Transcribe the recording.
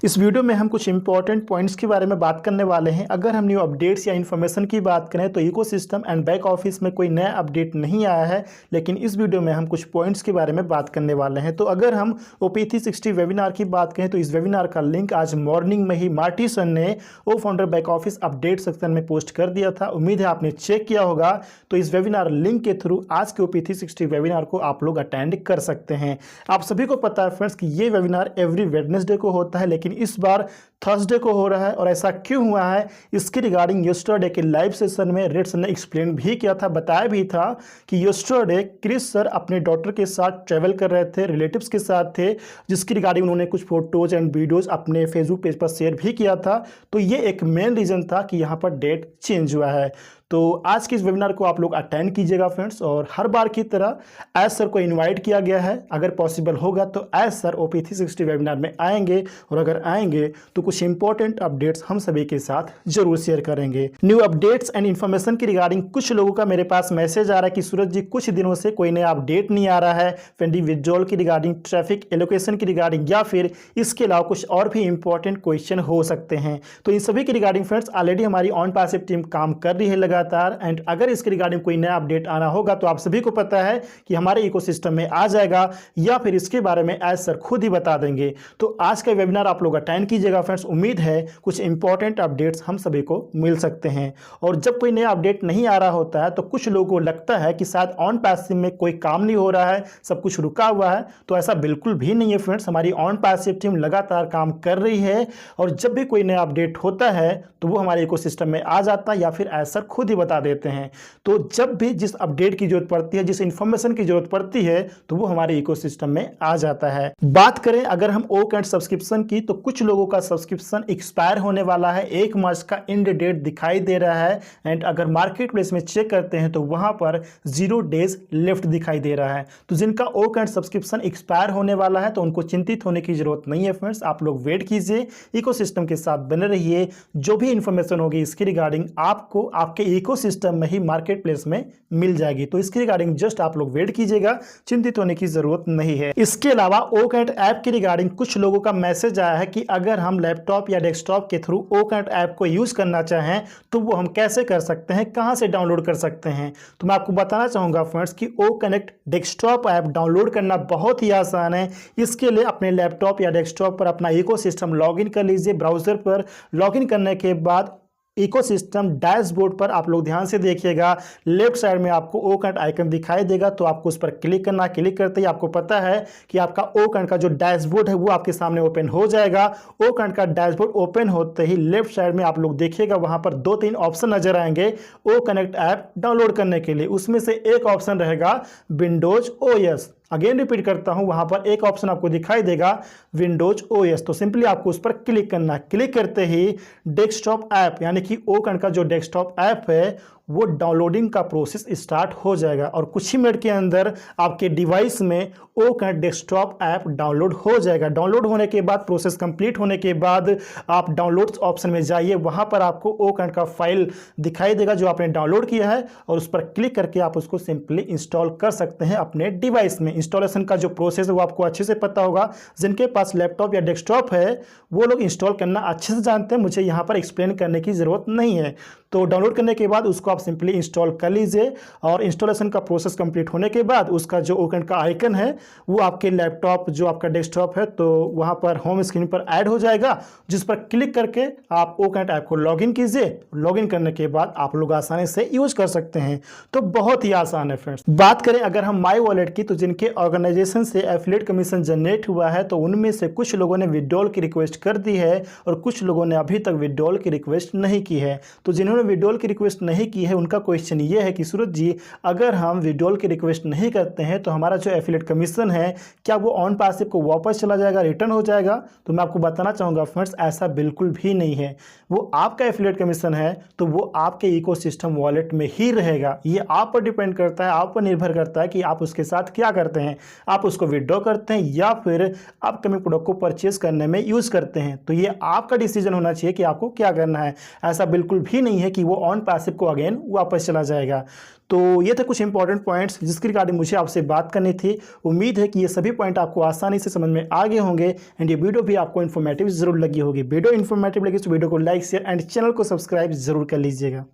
इस वीडियो में हम कुछ इंपॉर्टेंट पॉइंट्स के बारे में बात करने वाले हैं। अगर हम न्यू अपडेट्स या इन्फॉर्मेशन की बात करें तो इकोसिस्टम एंड बैक ऑफिस में कोई नया अपडेट नहीं आया है, लेकिन इस वीडियो में हम कुछ पॉइंट्स के बारे में बात करने वाले हैं। तो अगर हम OP360 वेबिनार की बात करें तो इस वेबिनार का लिंक आज मॉर्निंग में ही मार्टी सर ने ओ founder back office update section में पोस्ट कर दिया था। उम्मीद है आपने चेक किया होगा। तो इस वेबिनार लिंक के थ्रू आज के OP360 वेबिनार को आप लोग अटेंड कर सकते हैं। आप सभी को पता है फ्रेंड्स कि ये वेबिनार एवरी वेडनेसडे को होता है, लेकिन इस बार थर्सडे को हो रहा है। और ऐसा क्यों हुआ है, इसके रिगार्डिंग यस्टरडे के लाइव सेशन में रेड सर ने एक्सप्लेन भी किया था, बताया भी था कि यस्टरडे क्रिस सर अपने डॉटर के साथ ट्रैवल कर रहे थे, रिलेटिव्स के साथ थे, जिसकी रिगार्डिंग उन्होंने कुछ फोटोज एंड वीडियोज अपने फेसबुक पेज पर शेयर भी किया था। तो ये एक मेन रीज़न था कि यहाँ पर डेट चेंज हुआ है। तो आज के इस वेबिनार को आप लोग अटेंड कीजिएगा फ्रेंड्स। और हर बार की तरह एज सर को इनवाइट किया गया है। अगर पॉसिबल होगा तो एज सर OP360 वेबिनार में आएंगे, और अगर आएंगे तो कुछ इंपॉर्टेंट अपडेट्स हम सभी के साथ जरूर शेयर करेंगे। न्यू अपडेट्स एंड इन्फॉर्मेशन की रिगार्डिंग कुछ लोगों का मेरे पास मैसेज आ रहा है कि सूरज जी कुछ दिनों से कोई नया अपडेट नहीं आ रहा है, फंडी विड्रॉल की रिगार्डिंग, ट्रैफिक एलोकेशन की रिगार्डिंग, या फिर इसके अलावा कुछ और भी इंपॉर्टेंट क्वेश्चन हो सकते हैं। तो इन सभी की रिगार्डिंग फ्रेंड्स ऑलरेडी हमारी ऑन पैसिव टीम काम कर रही है लगातार। एंड अगर इसके रिगार्डिंग कोई नया अपडेट आना होगा तो आप सभी को पता है कि हमारे इकोसिस्टम में आ जाएगा, या फिर इसके बारे में एज सर खुद ही बता देंगे। तो आज का वेबिनार आप लोग अटेंड कीजिएगा फ्रेंड्स। उम्मीद है कुछ इंपॉर्टेंट अपडेट्स हम सभी को मिल सकते हैं। और जब कोई नया अपडेट नहीं आ रहा होता है तो कुछ लोगों को लगता है कि शायद ऑन पैसिव में कोई काम नहीं हो रहा है, सब कुछ रुका हुआ है। तो ऐसा बिल्कुल भी नहीं है फ्रेंड्स। हमारी ऑन पैसिव टीम लगातार काम कर रही है, और जब भी कोई नया अपडेट होता है तो वो हमारे इकोसिस्टम में आ जाता है, या फिर एज सर खुद ही बता देते हैं। तो जब भी जिस अपडेट की जरूरत पड़ती है, जिस इंफॉर्मेशन की जरूरत पड़ती है, तो वो हमारे इकोसिस्टम में आ जाता है। बात करें अगर हम ओक एंड सब्सक्रिप्शन की, तो कुछ लोगों का सब्सक्रिप्शन एक्सपायर होने वाला है। 1 मार्च का एंड डेट दिखाई दे रहा है। एंड अगर मार्केट प्लेस में चेक करते हैं तो वहां पर 0 डेज लेफ्ट दिखाई दे रहा है। तो जिनका ओक एंड सब्सक्रिप्शन एक्सपायर होने वाला है तो उनको चिंतित होने की जरूरत नहीं है फ्रेंड्स। आप लोग वेट कीजिए, इकोसिस्टम के साथ बने रहिए। जो भी इंफॉर्मेशन होगी इसकी रिगार्डिंग आपको आपके इकोसिस्टम में ही मार्केट प्लेस में मिल जाएगी। तो इसके रिगार्डिंग जस्ट आप लोग वेट कीजिएगा, चिंतित होने की जरूरत नहीं है। इसके अलावा ओकैट ऐप की रिगार्डिंग कुछ लोगों का मैसेज आया है कि अगर हम लैपटॉप या डेस्कटॉप के थ्रू ओकैट ऐप को यूज करना चाहें तो वो हम कैसे कर सकते हैं, कहां से डाउनलोड कर सकते हैं। तो मैं आपको बताना चाहूंगा फ्रेंड्स कि ओकनेक्ट डेस्कटॉप ऐप डाउनलोड करना बहुत ही आसान है। इसके लिए अपने लैपटॉप या डेस्कटॉप पर अपना इकोसिस्टम लॉगिन कर लीजिए। ब्राउजर पर लॉगिन करने के बाद इकोसिस्टम डैशबोर्ड पर आप लोग ध्यान से देखिएगा, लेफ्ट साइड में आपको ओकनेक्ट आइकन दिखाई देगा। तो आपको उस पर क्लिक करना। क्लिक करते ही आपको पता है कि आपका ओकनेक्ट का जो डैशबोर्ड है वो आपके सामने ओपन हो जाएगा। ओकनेक्ट का डैशबोर्ड ओपन होते ही लेफ्ट साइड में आप लोग देखिएगा, वहां पर 2-3 ऑप्शन नजर आएंगे ओकनेक्ट ऐप डाउनलोड करने के लिए। उसमें से एक ऑप्शन रहेगा विंडोज OS। अगेन रिपीट करता हूं, वहां पर एक ऑप्शन आपको दिखाई देगा विंडोज OS। तो सिंपली आपको उस पर क्लिक करना। क्लिक करते ही डेस्कटॉप ऐप यानी कि ओकन का जो डेस्कटॉप ऐप है वो डाउनलोडिंग का प्रोसेस स्टार्ट हो जाएगा, और कुछ ही मिनट के अंदर आपके डिवाइस में ओकन डेस्कटॉप ऐप डाउनलोड हो जाएगा। डाउनलोड होने के बाद, प्रोसेस कंप्लीट होने के बाद आप डाउनलोड्स ऑप्शन में जाइए। वहां पर आपको ओकन का फाइल दिखाई देगा जो आपने डाउनलोड किया है, और उस पर क्लिक करके आप उसको सिंपली इंस्टॉल कर सकते हैं अपने डिवाइस में। इंस्टॉलेशन का जो प्रोसेस है वो आपको अच्छे से पता होगा। जिनके पास लैपटॉप या डेस्कटॉप है वो लोग इंस्टॉल करना अच्छे से जानते हैं, मुझे यहाँ पर एक्सप्लेन करने की ज़रूरत नहीं है। तो डाउनलोड करने के बाद उसको आप सिंपली इंस्टॉल कर लीजिए, और इंस्टॉलेशन का प्रोसेस कंप्लीट होने के बाद उसका जो ओकन का आइकन है वो आपके लैपटॉप जो आपका डेस्कटॉप है तो वहाँ पर होम स्क्रीन पर ऐड हो जाएगा, जिस पर क्लिक करके आप ओकन ऐप को लॉगिन कीजिए। लॉगिन करने के बाद आप लोग आसानी से यूज कर सकते हैं। तो बहुत ही आसान है फ्रेंड्स। बात करें अगर हम माई वॉलेट की, तो जिनके ऑर्गेनाइजेशन से एफिलिएट कमीशन जनरेट हुआ है तो उनमें से कुछ लोगों ने विड्रॉल की रिक्वेस्ट कर दी है, और कुछ लोगों ने अभी तक विड्रॉल की रिक्वेस्ट नहीं की है। तो जिन्होंने विड्रॉल की रिक्वेस्ट नहीं की है उनका क्वेश्चन ये है कि सूरज जी अगर हम विड्रॉल की रिक्वेस्ट नहीं करते हैं तो हमारा जो एफिलिएट कमीशन है क्या वो ऑन पैसिव को वापस चला जाएगा, रिटर्न हो जाएगा। तो मैं आपको बताना चाहूँगा फ्रेंड्स, ऐसा बिल्कुल भी नहीं है। वो आपका एफिलिएट कमीशन है तो वो आपके इकोसिस्टम वॉलेट में ही रहेगा। ये आप पर डिपेंड करता है, आप पर निर्भर करता है कि आप उसके साथ क्या करते हैं। आप उसको विड्रॉ करते हैं या फिर अपकमिंग प्रोडक्ट को परचेज करने में यूज करते हैं। तो ये आपका डिसीजन होना चाहिए कि आपको क्या करना है। ऐसा बिल्कुल भी नहीं है कि वो ऑन पैसिव को अगेन अगेन वापस चला जाएगा। तो ये थे कुछ इंपॉर्टेंट पॉइंट्स जिसके रिगार्डिंग मुझे आपसे बात करनी थी। उम्मीद है कि ये सभी पॉइंट आपको आसानी से समझ में आ गए होंगे एंड ये वीडियो भी आपको इन्फॉर्मेटिव जरूर लगी होगी। वीडियो इन्फॉर्मेटिव लगी तो वीडियो को लाइक शेयर एंड चैनल को सब्सक्राइब जरूर कर लीजिएगा।